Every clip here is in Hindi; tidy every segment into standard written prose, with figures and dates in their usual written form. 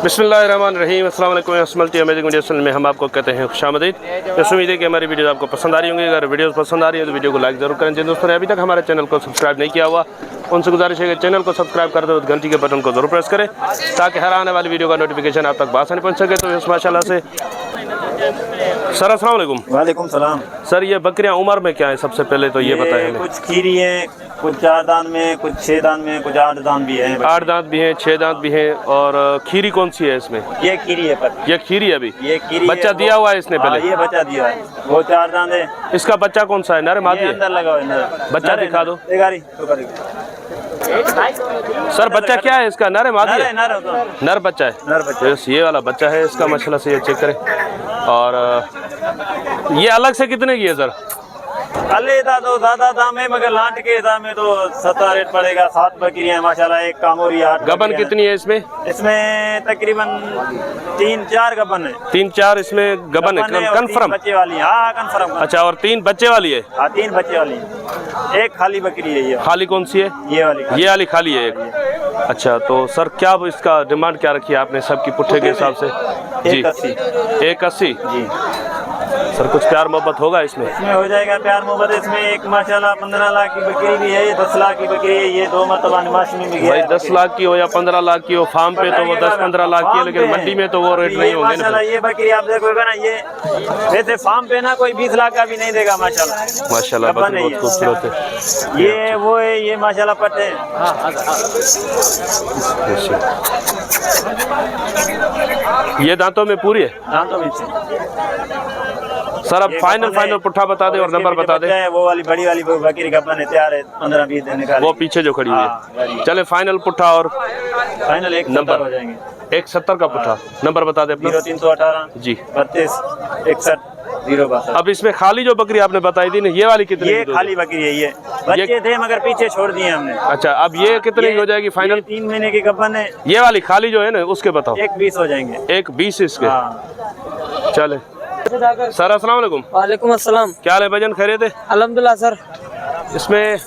बिस्मिल्लाहिर्रहमानिर्रहीम। अस्सलाम वालेकुम। मल्टी अमेजिंग वीडियो चैनल में हम आपको कहते हैं खुशामदीद। इस उम्मीद है कि हमारी वीडियो आपको पसंद आ रही होंगी। अगर वीडियो पसंद आ रही है तो वीडियो को लाइक जरूर करें। जिन दोस्तों ने अभी तक हमारे चैनल को सब्सक्राइब नहीं किया हुआ उनसे गुजारिश है कि चैनल को सब्सक्राइब कर दो, घंटी के बटन को जरूर प्रेस करें ताकि हर आने वाली वीडियो का नोटिफिकेशन आप तक आसानी पहुँच सके। तो इस माशाल्लाह से सर अस्सलाम वालेकुम। वालेकुम सलाम। सर ये बकरियां उम्र में क्या है, सबसे पहले तो ये बताएं हमें। कुछ खीरी है, कुछ 4 दांत में, कुछ 6 दांत में, कुछ 8 दांत भी है। 8 दांत भी हैं, 6 दांत भी हैं। और खीरी कौन सी है इसमें? ये खीरी है पर ये खीरी है अभी। ये खीरी बच्चा दिया हुआ है इसने पहले? ये बच्चा दिया है, वो 4 दांत है। इसका बच्चा कौन सा है, नर मादी है? अंदर लगा हुआ है। बच्चा दिखा दो सर। बच्चा क्या है इसका, नर है मादी है? नर बच्चा है। नर बच्चा। ये वाला बच्चा है इसका माशाल्लाह से, ये चेक करें। और ये अलग से कितने की है सर? अल्लाह तो ज़्यादा दाम है, मगर लांट के दाम में तो 70 रेट पड़ेगा। 7 बकरियां माशाल्लाह, एक कामोरी 8। गबन कितनी है इसमें? इसमें तकरीबन 3-4 गबन है। 3-4 इसमें गबन है कंफर्म? बच्चे वाली, हाँ कंफर्म। अच्छा, और 3 बच्चे वाली है? हाँ 3 बच्चे वाली है। एक खाली बकरी है। ये खाली कौन सी है? ये वाली खाली है एक। अच्छा, तो सर क्या इसका डिमांड क्या रखी है आपने सबकी पुट्ठे के हिसाब से? जी 180 जी। सर कुछ प्यार मोहब्बत होगा इसमें? हो जाएगा प्यार मोहब्बत। इसमें एक माशाल्लाह 15 लाख की बकरी भी है, 10 लाख की बकरी है। ये 2 मरतबा नमाज में भी गया। भाई 10 लाख की हो या 15 लाख की हो, फार्म पे तो वो 10-15 लाख की है, लेकिन मंडी में तो वो रेट नहीं होंगे ना। ये बकरी आप देखोगे ना, ये वैसे फार्म पे ना कोई 20 लाख का भी नहीं देगा माशाल्लाह। माशाल्लाह बहुत खूबसूरत है। ये वो है, ये माशाल्लाह पट्टे। ये दांतों में पूरी है? दांतों में। सर अब फाइनल पुट्ठा बता दे और नंबर बता दे। वो वाली बड़ी वाली बकरी का बन तैयार है, 15-20 दिन का। वो पीछे जो खड़ी है। चले फाइनल पुट्ठा और फाइनल एक नंबर हो जाएंगे। 170 का पुट्ठा। नंबर बता दे अपना। 0318 जी 32 61 062। अब इसमें खाली जो बकरी आपने बताई थी ना, ये वाली कितनी? ये खाली बकरी है। ये बच्चे थे मगर पीछे छोड़ दिए हमने। अच्छा, अब ये कितने की हो जाएगी फाइनल? 3 महीने की गब्बन है। ये वाली खाली जो है ना उसके बताओ। 120 हो जाएंगे। 120 इसके। चले सर अस्सलाम वालेकुम। वालेकुम अस्सलाम। क्या हाल है भाईजान, खैरियत है? अल्हम्दुलिल्लाह सर। इसमें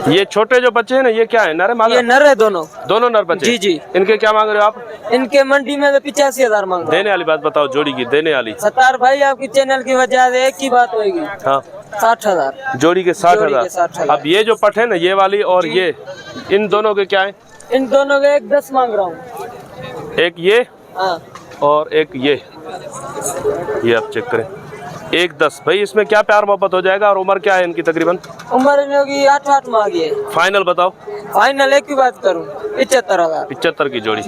ये छोटे जो बच्चे हैं ना, ये क्या है, नर है मादा? ये नर है, दोनों नर बच्चे। जी जी। इनके क्या मांग रहे हो आप? इनके मंडी में तो 85,000 मांग रहे। देने वाली बात बताओ, जोड़ी की देने वाली। सत्तार भाई आपकी चैनल की वजह से एक ही बात होगी। हाँ 60,000 जोड़ी के 60,000। अब ये जो पट है ना, ये वाली और ये, इन दोनों के क्या है? इन दोनों के 110 मांग रहा हूँ। एक ये हाँ और एक ये आप चेक करें, 110। भाई इसमें क्या प्यार मोहब्बत हो जाएगा? और उम्र क्या है इनकी तकरीबन? उम्र इन होगी 8 मांगी है। फाइनल बताओ। फाइनल एक ही बात करूँ, 75,000। 75 की जोड़ी।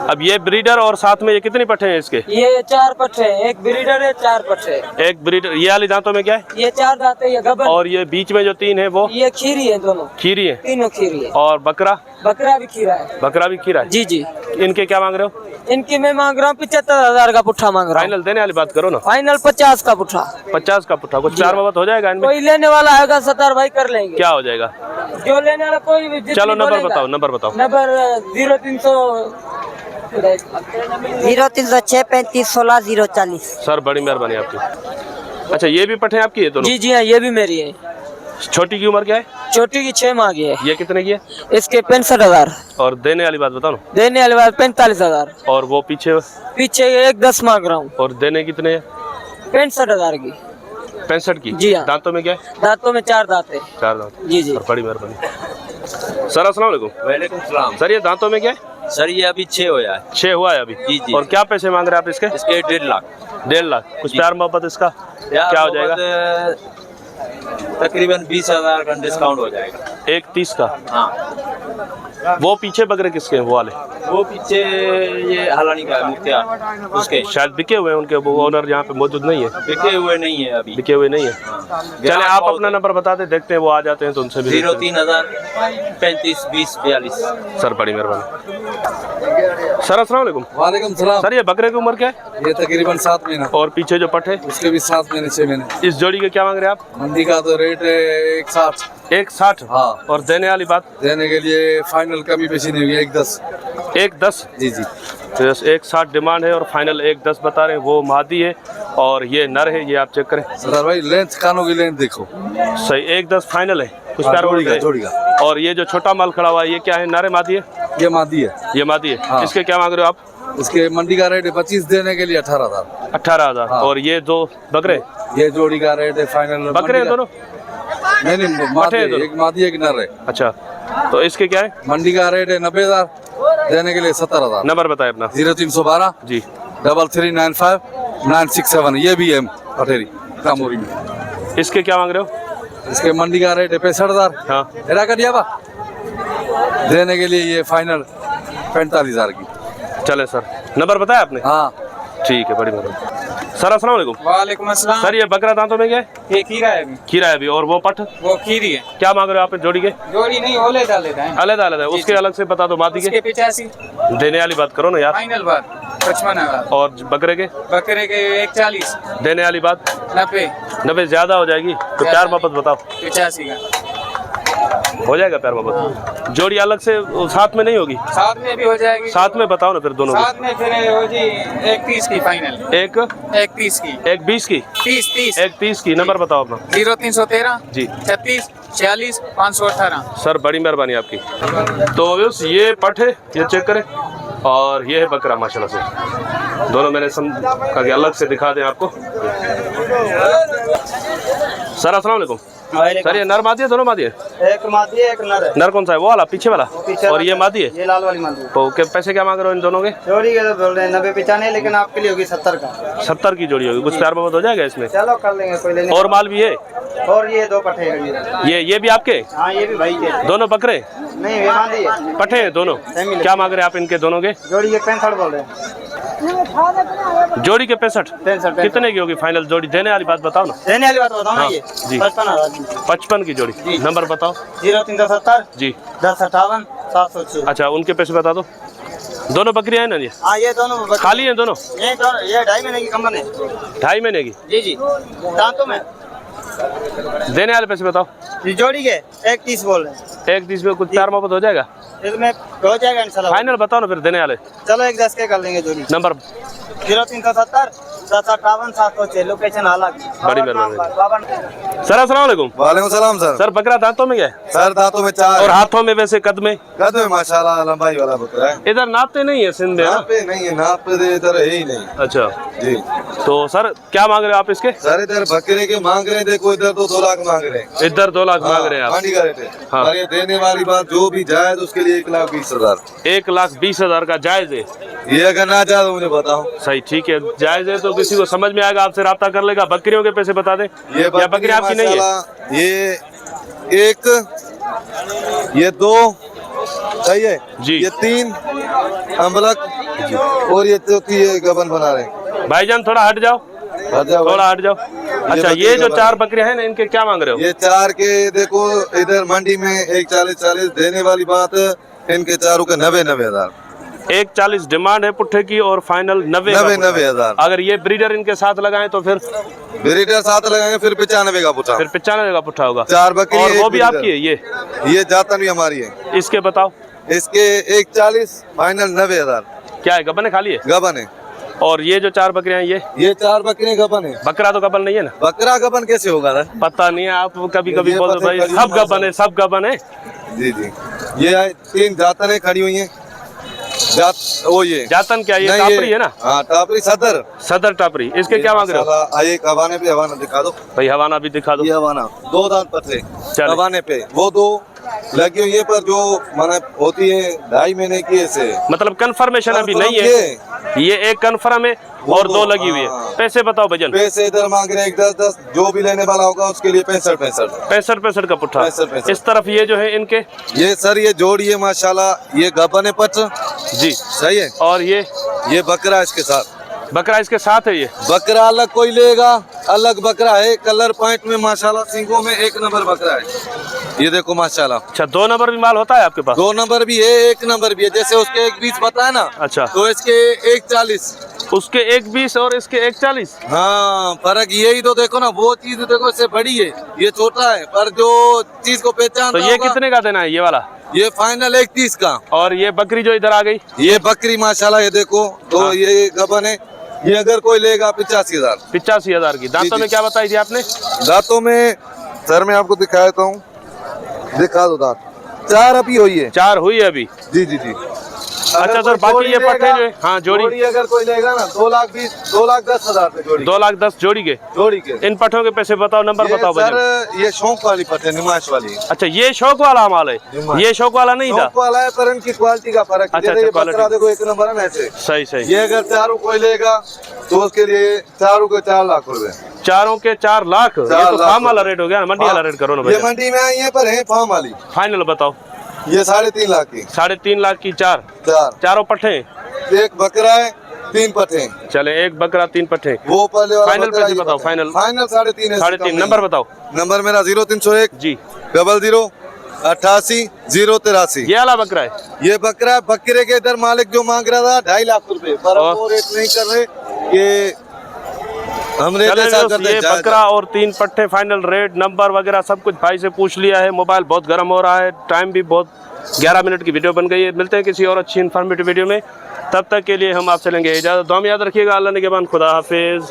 अब ये ब्रीडर और साथ में ये कितनी पट्टे हैं इसके? ये 4 पट्टे हैं, एक ब्रीडर है, 4 पट्टे। एक ब्रीडर। ये वाली दांतों में क्या है? ये 4 दांत है, ये गबन। और ये बीच में जो 3 है वो? ये खीरी है, दोनों खीरी है। तीनों खीरी है। और बकरा? बकरा भी खीरा है। बकरा भी खीरा है। जी जी। इनके क्या मांग रहे हो? इनकी मैं मांग रहा हूँ 75,000 का पुट्ठा मांग रहा हूँ। फाइनल देने वाली बात करो ना। फाइनल 50 का पुट्ठा। 50 का पुट्ठा। कुछ प्यार मोहब्बत हो जाएगा इनमें? कोई लेने वाला आएगा सत्तार भाई कर लेंगे। क्या हो जाएगा? जो लेने वाला कोई भी। चलो नंबर बताओ। नंबर 0306 35 16 040। सर बड़ी मेहरबानी आपकी। अच्छा, ये भी पट्टे आपकी है दोनों? जी जी हाँ, ये भी मेरी है। छोटी की उम्र क्या है? छोटी की 6 माह की है। ये कितने की है? इसके 65,000। और देने वाली बात बताओ ना। देने वाली बात 45,000। और वो पीछे? पीछे 110 मांग रहा हूँ। और देने कितने है? 65,000 की। 65 की? जी हाँ। दांतों में क्या है? दांतों में 4 दांत है। 4 दांत। जी जी। बड़ी मेहरबानी सर। अस्सलाम वालेकुम। वालेकुम सलाम। सर ये दांतों में क्या है? सर ये अभी 6 हुआ है। 6 हुआ है अभी? जी जी। और क्या पैसे मांग रहे हैं आप इसके? इसके 1.5 लाख। 1.5 लाख। कुछ प्यार मोहब्बत इसका क्या हो जाएगा? तकरीबन 20,000 का डिस्काउंट हो जाएगा। 1.30 का? हाँ। वो पीछे बकरे किसके हैं वो वाले? वो पीछे ये हलानी का मुख्तियार, उसके शायद बिके हुए हैं, उनके वो ओनर यहाँ पे मौजूद नहीं है। बिके हुए नहीं है अभी। बिके हुए नहीं है। चले आप अपना नंबर बता दे, देखते हैं वो आ जाते हैं तो उनसे भी। 03,000 35 20 42। सर बड़ी मेहरबानी सर। अस्सलाम वालेकुम। वालेकुम सलाम। सर ये बकरे की उम्र क्या है? ये तकरीबन 7 महीना। और पीछे जो पट है उसके भी 7 महीने 6 महीने। इस जोड़ी के क्या मांग रहे हैं आप? मंडी का तो रेट है 160। 160? हाँ। और देने वाली बात? देने के लिए फाइनल कमी पेशी नहीं होगी, 110। 110? जी जी। तो 160 डिमांड है और फाइनल 110 बता रहे हैं। वो मादी है और ये नर है, ये आप चेक करें। सरदार भाई लेंथ कानों की लेंथ देखो। सही 110 फाइनल है। कुछ हाँ, प्यार जोड़ी का। और ये जो छोटा माल खड़ा हुआ है ये क्या है, नर है मादी है? ये मादी है। ये मादी है। हाँ। इसके क्या मांग रहे हो आप? इसके मंडी का रेट है 25, देने के लिए 18,000। 18,000। हाँ। और ये दो बकरे? ये जोड़ी का रेट है फाइनल। बकरे हैं दोनों? नहीं मादी है, दोनों? एक मादी एक नर है। अच्छा, तो इसके क्या है? मंडी का रेट है 90,000, देने के लिए 17,000। नंबर बताए अपना। 0312 जी। 3395 967। ये भी है पटेरी कामोरी में। इसके क्या मांग रहे हो? इसके मंडी का रेट है 65,000। हाँ। एरा कर दिया बा, देने के लिए ये फाइनल 45,000 की। चले सर, नंबर बताया आपने? हाँ ठीक है, बड़ी मेहरबानी। सर अस्सलाम वालेकुम। वालेकुम अस्सलाम। सर ये बकरा दांतों में क्या है? ये खीरा है अभी। खीरा है अभी। और वो पठ वो खीरी है। क्या मांग रहे हो आप जोड़ी के? जोड़ी नहीं, ओले डाले हैं। अलग अलग है, उसके अलग से बता दो। मादी उसके के 85। देने वाली बात करो ना यार। फाइनल बात 55,000। और बकरे के बकरे के 140। देने वाली बात 90। 90 ज्यादा हो जाएगी तो प्यार मोहब्बत बताओ। 85 का हो जाएगा प्यार मोहब्बत। जोड़ी अलग से साथ में नहीं होगी? साथ में भी हो जाएगी। साथ में बताओ ना फिर दोनों साथ में फिर हो जी 130 की फाइनल। एक 130 की। एक 20 की 30 एक 30 की। नंबर बताओ अपना। 0313 जी। 36 46 518। सर बड़ी मेहरबानी आपकी। तो व्यूअर्स ये पठ है, ये चेक करें। और ये है बकरा माशाल्लाह से। दोनों मैंने कहा कि अलग से दिखा दें आपको। सर अस्सलाम वालेकुम। सर ये नर मादी है, दोनों मादी है? एक मादी है, एक नर है। नर कौन सा है? वो वाला पीछे वाला? पीछे और ये मादी है? ये लाल वाली मादी है। तो पैसे क्या मांग रहे हो इन दोनों के? जोड़ी के तो बोल रहे हैं 90-95, लेकिन आपके लिए होगी 70 का। 70 की जोड़ी होगी। कुछ प्यार मोहब्बत हो जाएगा इसमें? चलो कर लेंगे, कोई लेने। और माल भी है? और ये दो पठे हैं। ये भी आपके? हाँ ये भी भाई के। दोनों बकरे? नहीं ये मादी है। पठे हैं दोनों? फैमिली। क्या मांग रहे हैं आप इनके दोनों के? जोड़ी के 65 बोल रहे हैं। जोड़ी के 65? 65। कितने की होगी फाइनल जोड़ी? देने वाली बात बताओ ना। देने वाली बात बताओ ना। हाँ, ये जी। 55,000 की। 55 की जोड़ी। जी। नंबर बताओ। 0370 जी। 1058 706। अच्छा, उनके पैसे बता दो। दोनों बकरियां हैं ना ये? हाँ ये दोनों खाली हैं दोनों? ये 2.5 महीने की कमर है। 2.5 महीने की? जी जी। दांतों में। देने वाले पैसे बताओ। ये जोड़ी के 130 बोल रहे हैं। 1 30 में कुछ प्यार मोहब्बत हो जाएगा? इसमें हो जाएगा इंशाल्लाह। फाइनल बताओ ना फिर देने वाले। चलो 110 के कर लेंगे जोड़ी। नंबर 0370 1058 706। लोकेशन हालाक। बड़ी मेहरबानी। सर अस्सलाम वालेकुम। वालेकुम सलाम सर। सर बकरा दांतों में क्या है? सर दांतों में 4 और हाथों में वैसे कद में? कद में माशाल्लाह लंबाई वाला बकरा है। इधर नापते नहीं है सिंध में ना? नाप पे नहीं है, नाप पे इधर है ही नहीं। अच्छा, जी। तो सर क्या मांग रहे हो आप इसके? सर इधर बकरे के मांग रहे हैं, देखो इधर तो 2 लाख मांग रहे हैं। इधर 2 लाख मांग रहे हैं आप? मंडी का रेट है। हाँ। और ये देने वाली बात जो भी जायज उसके लिए 1,20,000। 1,20,000 का जायज है? ये अगर ना जाए तो मुझे बताओ। सही, ठीक है, जायज है तो किसी को समझ में आएगा, आपसे राब्ता कर लेगा। बकरियों के पैसे बता दें। या बकरी आपकी नहीं है? ये 1, ये 2 सही है जी। ये 3 अम्बलक और ये चौथी ये गबन बना रहे हैं। भाईजान थोड़ा हट जाओ, थोड़ा हट जाओ। अच्छा, ये जो 4 बकरियां हैं ना, इनके क्या मांग रहे हो? ये 4 के देखो इधर मंडी में 1,40,40 देने वाली बात, इनके चारों के 90,000। 1,40 डिमांड है पुट्ठे की और फाइनल 90,000। अगर ये ब्रीडर इनके साथ लगाएं तो फिर ब्रीडर साथ लगाएंगे फिर 95 का पुट्ठा। फिर 95 का पुट्ठा होगा। 4 बकरी और एक वो भी ब्रीडर। आपकी है? ये जातन भी हमारी है। इसके बताओ। इसके 1,40 फाइनल 90,000। क्या है, गबन है खाली है? गबन है। और ये जो 4 बकरियां हैं ये 4 बकरी गबन है। बकरा तो गबन नहीं है ना? बकरा गबन कैसे होगा ना? पता नहीं है, आप कभी कभी ये बोलो पता भाई है, सब गबन है, सब गबन है। जी जी। ये 3 जातनें खड़ी हुई हैं। वो ये जातन क्या, ये नहीं, टापरी है ना? हाँ टापरी सदर। सदर टापरी। इसके क्या मांग रहे हो? एक हवाने पे हवाना दिखा दो भाई, हवाना भी दिखा दो। ये हवाना 2 दांत पतले चलो। हवाने पे वो 2 लगी हुई है, पर जो माना होती है 2.5 महीने की ऐसे। मतलब कंफर्मेशन अभी नहीं है, ये एक कंफर्म है और 2 लगी हुई है। हाँ। पैसे बताओ भजन। पैसे इधर मांग रहे हैं 10-10, जो भी लेने वाला होगा उसके लिए 65 65 का पुट्ठा। 65। इस तरफ ये जो है इनके, ये सर ये जोड़ी है माशाल्लाह, ये गबन है पट जी सही है। और ये बकरा इसके साथ, बकरा इसके साथ है। ये बकरा अलग कोई लेगा, अलग बकरा है। कलर पॉइंट में माशाल्लाह सिंगों में 1 नंबर बकरा है। ये देखो माशाल्लाह। अच्छा, 2 नंबर भी माल होता है आपके पास? 2 नंबर भी है, 1 नंबर भी है। जैसे उसके 1,20 बताया ना, अच्छा, तो इसके 1,40। उसके 1,20 और इसके 1,40। हाँ फर्क यही तो देखो ना, वो चीज देखो इससे बड़ी है, ये छोटा है, पर जो चीज को पहचान तो ये कितने का देना है ये वाला? ये फाइनल 1,30 का। और ये बकरी जो इधर आ गई, ये बकरी माशाल्लाह ये देखो तो हाँ। ये गबन है। ये अगर कोई लेगा 85,000। 85,000 की। दांतों जी। में क्या बताई थी आपने? दांतों में सर मैं आपको दिखाता हूँ, दिखा दो दांत। 4 अभी हुई है। 4 हुई है अभी। जी जी जी। अच्छा सर, बाकी ये पट्टे जो है, हाँ जोड़ी अगर कोई लेगा ना 2,10,000 पे जोड़ी। 2,10,000 जोड़ी के। जोड़ी के। इन पट्टों के पैसे बताओ, नंबर बताओ सर भैया। ये शौक वाली पट्टे, नुमाइश वाली। अच्छा ये शौक वाला माल है, ये शौक वाला नहीं था। शौक वाला है पर इनकी क्वालिटी का फर्क है। अच्छा, ये quality। बकरा देखो एक नंबर है ऐसे। सही सही। ये अगर 4 कोई लेगा तो उसके लिए 4 के 4 लाख रुपए। 4 के 4 लाख। ये तो लाख फार्म वाला रेट हो गया ना, मंडी वाला रेट करो ना ये भैया। मंडी में आई है पर है फार्म वाली। फाइनल बताओ। ये 3.5 लाख की। 3.5 लाख की 4 4 चारों पट्टे। एक बकरा है 3 पट्टे। चले एक बकरा 3 पट्टे। वो पहले वाला फाइनल बकरा पैसे ये बताओ, पट्टे। फाइनल। फाइनल 3.5 है। 3.5 नंबर बताओ। नंबर मेरा 0301 जी 00 88 083। ये वाला बकरा है। ये बकरा बकरे के इधर मालिक जो मांग रहा था 2.5 लाख रुपए, पर और? वो रेट नहीं कर रहे कि हमने चले जैसा कर दोस्त, ये बकरा और 3 पट्टे फाइनल रेट नंबर वगैरह सब कुछ भाई से पूछ लिया है। मोबाइल बहुत गर्म हो रहा है, टाइम भी बहुत 11 मिनट की वीडियो बन गई है। मिलते हैं किसी और अच्छी इन्फॉर्मेटिव वीडियो में, तब तक के लिए हम आपसे लेंगे इजाज़त। दुआ में याद रखिएगा। अल्लाह ने के बाद खुदा हाफिज़।